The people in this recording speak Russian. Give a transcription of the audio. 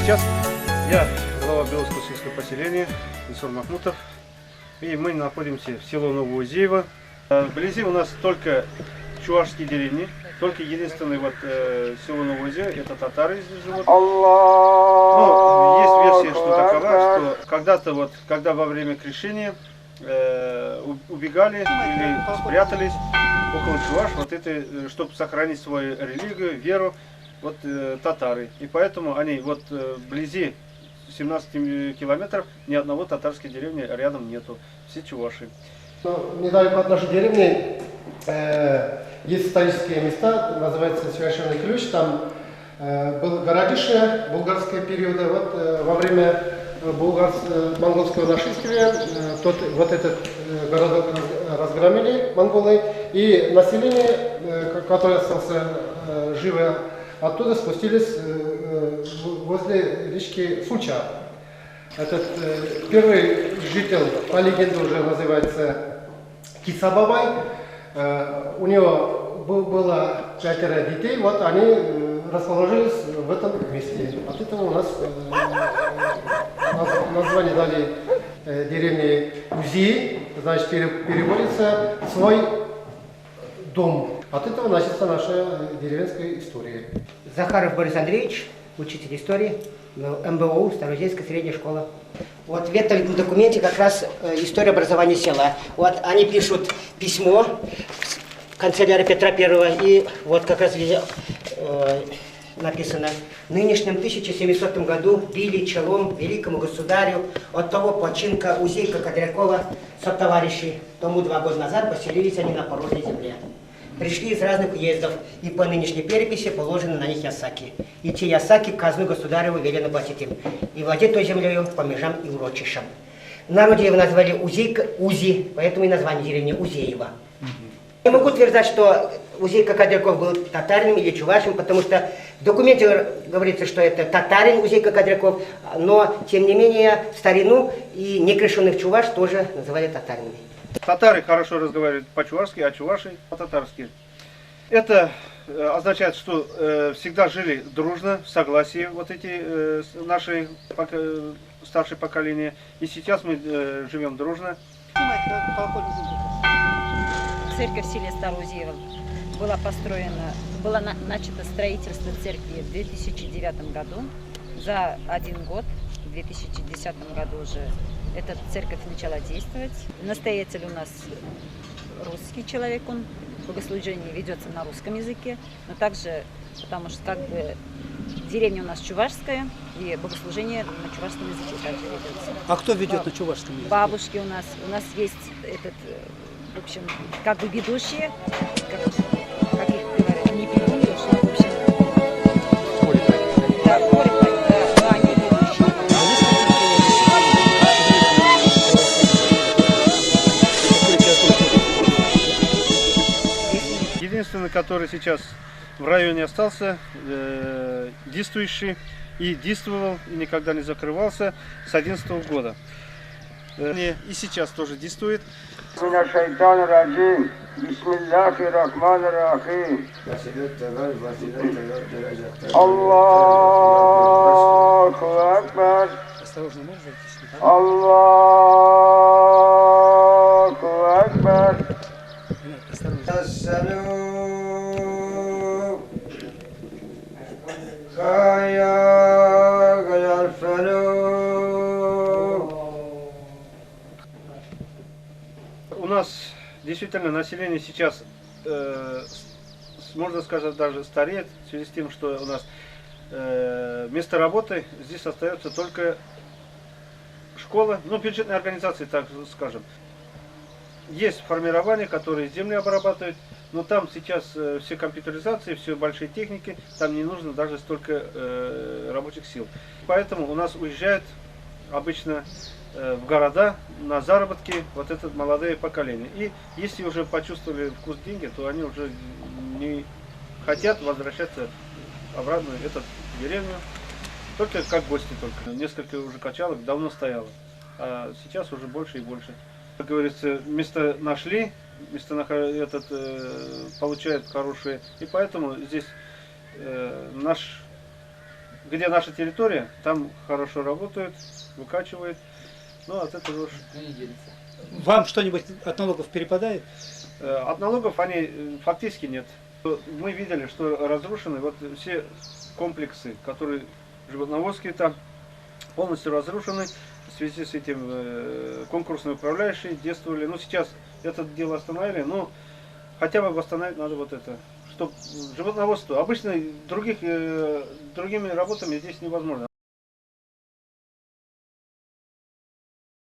Сейчас я глава Беловского сельского поселения Исур Махмутов, и мы находимся в село Новоузеево. Вблизи у нас только чувашские деревни, только единственное село Новоузеево, это татары здесь живут. Но есть версия, что такова, что когда-то когда во время крещения убегали или спрятались около Чуваш, чтобы сохранить свою религию, веру, татары. И поэтому они вблизи 17 километров ни одного татарской деревни рядом нету. Все чуваши. Недалеко от нашей деревни есть исторические места, называется Священный Ключ. Там было городище булгарского периода. Во время монгольского нашествия этот городок разгромили монголы. И население, которое осталось живо, оттуда спустились возле речки Суча. Этот первый житель, по легенде уже называется Кисабабай. У него было 5 детей, они расположились в этом месте. От этого у нас название дали деревне Узи, значит переводится «свой дом». От этого начинается наша деревенская история. Захаров Борис Андреевич, учитель истории, МБО, Староузельская средняя школа. В этом документе как раз история образования села. Они пишут письмо канцелярии Петра I, и как раз здесь написано: в нынешнем 1700 году били челом великому государю от того починка Узейка Кадрякова сотоварищи. Тому 2 года назад поселились они на породной земле. Пришли из разных уездов, и по нынешней переписи положены на них ясаки. И те ясаки казну государеву велено платить им, и владеть той землею по межам и урочищам. В народе его назвали Узи, поэтому и название деревни Узеева. Не могу утверждать, что Узейка Кадряков был татарином или чувашем, потому что в документе говорится, что это татарин Узейка Кадряков, но, тем не менее, в старину и некрещенных чуваш тоже называли татаринами. Татары хорошо разговаривают по-чувашски, а чуваши по-татарски. Это означает, что всегда жили дружно, в согласии наши старшее поколение. И сейчас мы живем дружно. Церковь в селе Староузеево было начато строительство церкви в 2009 году. За 1 год, в 2010 году уже эта церковь начала действовать. Настоятель у нас русский человек, богослужение ведется на русском языке, но также, потому что деревня у нас чувашская, и богослужение на чувашском языке также ведется. А кто ведет на чувашском языке? Бабушки у нас есть в общем, ведущие, как их говорят, не ведущие, в общем. Да, они ведущие. Единственный, который сейчас в районе остался, действующий, и действовал, и никогда не закрывался с 2011 года. И сейчас тоже действует. Аллаху Акбар. Осторожно, можно? Аллаху Акбар. У нас действительно население сейчас, можно сказать, даже стареет, в связи с тем, что у нас место работы здесь остается только школа, бюджетные организации, так скажем. Есть формирование, которые земли обрабатывают, но там сейчас все компьютеризации, все большие техники, там не нужно даже столько рабочих сил. Поэтому у нас уезжают обычно в города на заработки это молодое поколение. И если уже почувствовали вкус деньги, то они уже не хотят возвращаться обратно в эту деревню, только как гости только. Несколько уже качалок давно стояло, а сейчас уже больше и больше. Как говорится, место нашли, получают хорошие, и поэтому здесь наш где наша территория, там хорошо работают, выкачивает. Ну, от этого уж... Вам что-нибудь от налогов перепадает? От налогов они фактически нет. Мы видели, что разрушены вот все комплексы, которые животноводские там полностью разрушены. В связи с этим конкурсные управляющие действовали. Ну, сейчас это дело остановили, но хотя бы восстановить надо вот это. Чтобы животноводство, обычно другими работами здесь невозможно.